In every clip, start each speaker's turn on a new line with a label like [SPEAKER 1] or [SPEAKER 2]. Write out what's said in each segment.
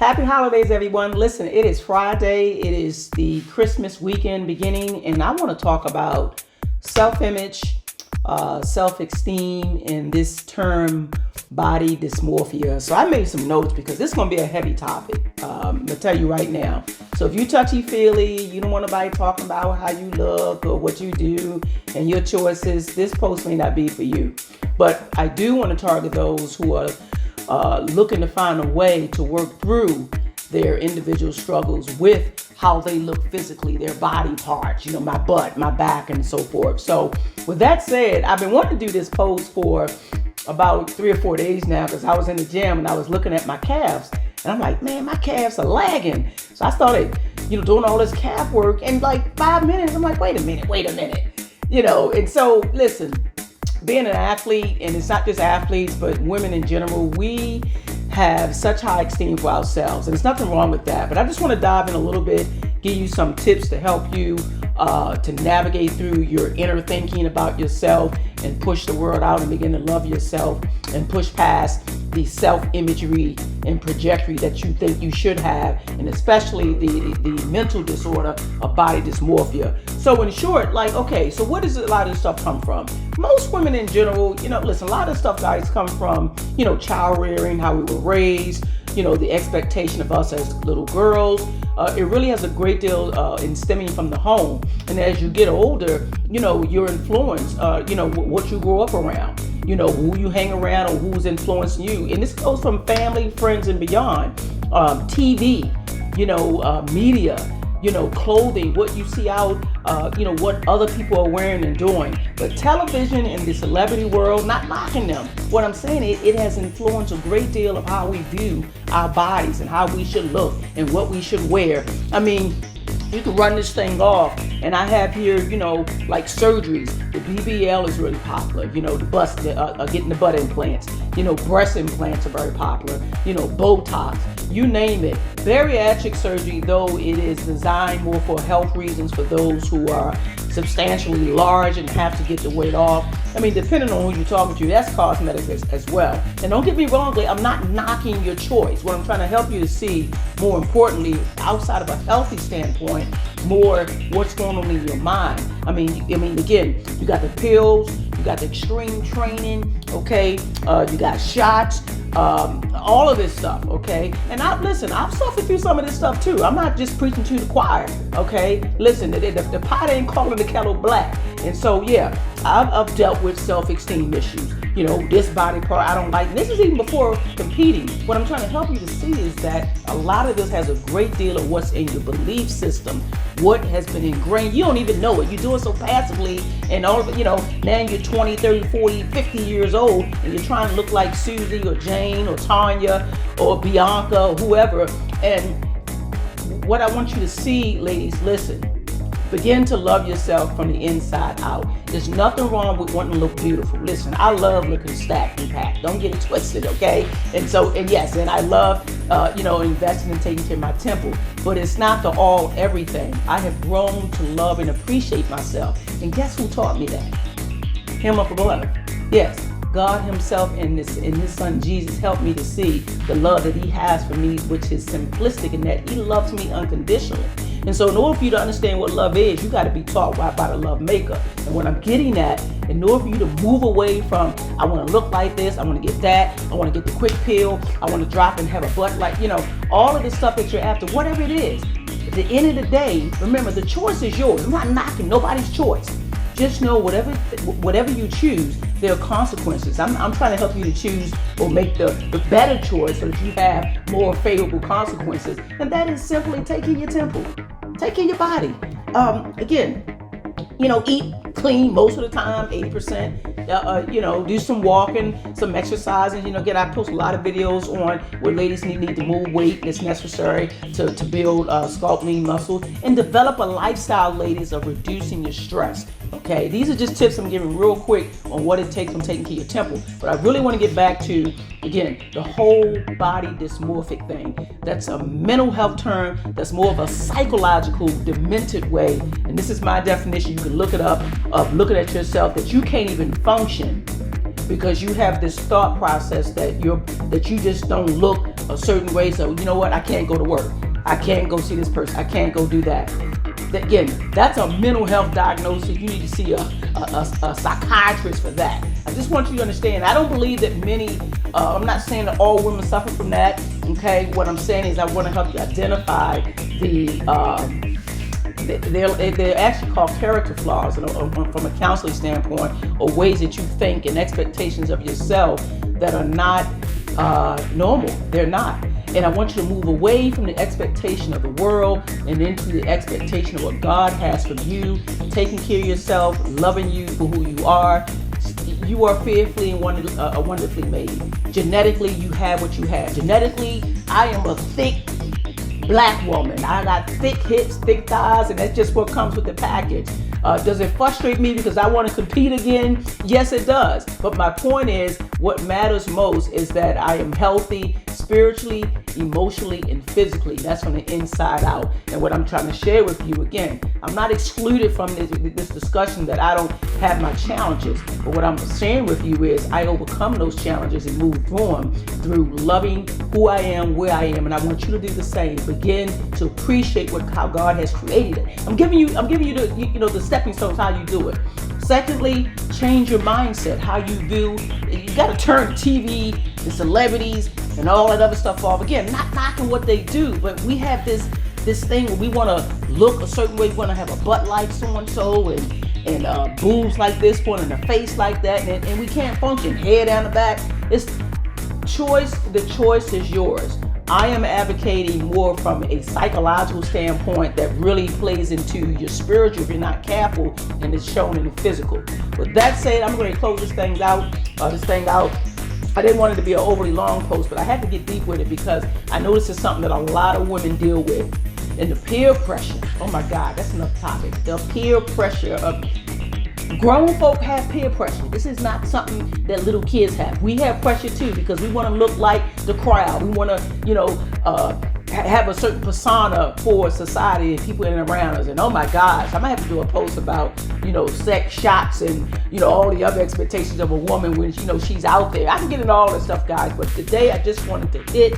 [SPEAKER 1] Happy holidays, everyone. Listen, it is Friday. It is the Christmas weekend beginning, and I want to talk about self-image, self-esteem, and this term body dysmorphia. So I made some notes because this is going to be a heavy topic. I'm going to tell you right now. So if you touchy-feely, you don't want nobody talking about how you look or what you do and your choices, this post may not be for you. But I do want to target those who are looking to find a way to work through their individual struggles with how they look physically, their body parts, my butt, my back, and so forth. So with that said, I've been wanting to do this post for about 3 or 4 days now because I was in the gym and I was looking at my calves and I'm like, man, my calves are lagging. So I started, doing all this calf work, and like 5 minutes, I'm like, wait a minute. And so listen, being an athlete, and it's not just athletes, but women in general, we have such high esteem for ourselves, and there's nothing wrong with that. But I just want to dive in a little bit, give you some tips to help you to navigate through your inner thinking about yourself and push the world out and begin to love yourself and push past the self-imagery and trajectory that you think you should have, and especially the mental disorder of body dysmorphia. So in short, so where does a lot of this stuff come from? Most women in general, listen, a lot of stuff, guys, come from, child rearing, how we were raised, the expectation of us as little girls. It really has a great deal in stemming from the home. And as you get older, your influence, what you grow up around, who you hang around or who's influencing you. And this goes from family, friends, and beyond. TV, media, clothing, what you see out, what other people are wearing and doing. But television and the celebrity world, not knocking them. What I'm saying is it has influenced a great deal of how we view our bodies and how we should look and what we should wear. I mean, you can run this thing off, and I have here, like surgeries. The BBL is really popular. The bust, getting the butt implants. Breast implants are very popular. Botox, you name it. Bariatric surgery, though it is designed more for health reasons for those who are substantially large and have to get the weight off. I mean, depending on who you're talking to, that's cosmetic as well. And don't get me wrong, I'm not knocking your choice. What I'm trying to help you to see, more importantly, outside of a healthy standpoint, more what's going on in your mind. I mean, again, you got the pills, you got the extreme training, okay? You got shots, all of this stuff, okay? And I've suffered through some of this stuff too. I'm not just preaching to the choir, okay? Listen, the pot ain't calling the kettle black. And so, yeah, I've dealt with self-esteem issues. This body part I don't like. And this is even before competing. What I'm trying to help you to see is that a lot of this has a great deal of what's in your belief system, what has been ingrained. You don't even know it. You do it so passively, and all of it, now you're 20, 30, 40, 50 years old, and you're trying to look like Susie or Jane or Tanya or Bianca or whoever. And what I want you to see, ladies, listen. Begin to love yourself from the inside out. There's nothing wrong with wanting to look beautiful. Listen, I love looking stacked and packed. Don't get it twisted, okay? And I love, investing and taking care of my temple. But it's not the all everything. I have grown to love and appreciate myself. And guess who taught me that? Him up above. Yes, God himself and his son Jesus helped me to see the love that he has for me, which is simplistic in that he loves me unconditionally. And so in order for you to understand what love is, you got to be taught by the love maker. And what I'm getting at, in order for you to move away from, I want to look like this, I want to get that, I want to get the quick pill, I want to drop and have a butt like, all of the stuff that you're after, whatever it is. At the end of the day, remember, the choice is yours. I'm not knocking nobody's choice. Just know whatever you choose, there are consequences. I'm trying to help you to choose or make the better choice so that you have more favorable consequences. And that is simply taking your temple, taking your body. Again, eat clean most of the time, 80%. Do some walking, some exercising. Again, I post a lot of videos on where ladies need to move weight that's necessary to build sculpt lean muscles and develop a lifestyle, ladies, of reducing your stress. Okay, these are just tips I'm giving real quick on what it takes from taking care of your temple. But I really want to get back to, again, the whole body dysmorphic thing. That's a mental health term. That's more of a psychological, demented way. And this is my definition. You can look it up of looking at yourself that you can't even function because you have this thought process that you just don't look a certain way. So you know what? I can't go to work. I can't go see this person. I can't go do that. Again, that's a mental health diagnosis. You need to see a psychiatrist for that. I just want you to understand, I don't believe that many, I'm not saying that all women suffer from that, okay? What I'm saying is I want to help you identify they're actually called character flaws from a counseling standpoint, or ways that you think and expectations of yourself that are not normal. They're not. And I want you to move away from the expectation of the world and into the expectation of what God has for you, taking care of yourself, loving you for who you are. You are fearfully and wonderfully made. Genetically, you have what you have. Genetically, I am a thick black woman. I got thick hips, thick thighs, and that's just what comes with the package. Does it frustrate me because I want to compete again? Yes, it does. But my point is, what matters most is that I am healthy spiritually, emotionally, and physically. That's from the inside out. And what I'm trying to share with you, again, I'm not excluded from this discussion that I don't have my challenges. But what I'm sharing with you is I overcome those challenges and move through them through loving who I am, where I am. And I want you to do the same. Begin to appreciate how God has created it. I'm giving you the stepping stones, how you do it. Secondly, change your mindset, how you view. You got to turn the TV, the celebrities, and all that other stuff off. Again, not knocking what they do, but we have this thing where we want to look a certain way. We want to have a butt like so-and-so and boobs like this one and a face like that, and we can't function. Hair down the back. It's choice. The choice is yours. I am advocating more from a psychological standpoint that really plays into your spiritual if you're not careful, and it's shown in the physical. With that said, I'm going to close this thing out. I didn't want it to be an overly long post, but I had to get deep with it because I know this is something that a lot of women deal with. And the peer pressure. Oh my God, that's another topic. The peer pressure of grown folk have peer pressure. This is not something that little kids have. We have pressure too because we want to look like the crowd. We want to, have a certain persona for society and people in and around us. And oh my gosh, I might have to do a post about, sex shots and, all the other expectations of a woman when, she's out there. I can get into all this stuff, guys. But today I just wanted to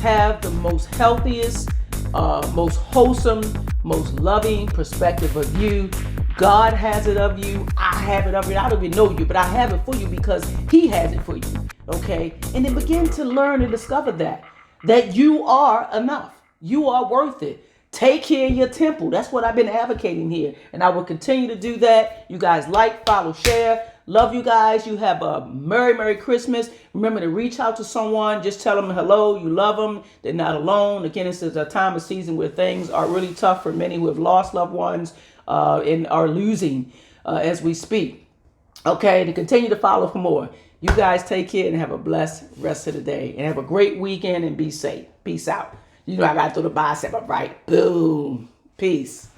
[SPEAKER 1] have the most healthiest, most wholesome, most loving perspective of you. God has it of you. I have it of you. I don't even know you, but I have it for you because He has it for you. Okay? And then begin to learn and discover that you are enough. You are worth it. Take care of your temple. That's what I've been advocating here. And I will continue to do that. You guys like, follow, share. Love you guys. You have a Merry, Merry Christmas. Remember to reach out to someone. Just tell them hello. You love them. They're not alone. Again, this is a time of season where things are really tough for many who have lost loved ones and are losing as we speak. Okay, to continue to follow for more. You guys take care and have a blessed rest of the day. And have a great weekend and be safe. Peace out. I got to throw the bicep up, right? Boom. Peace.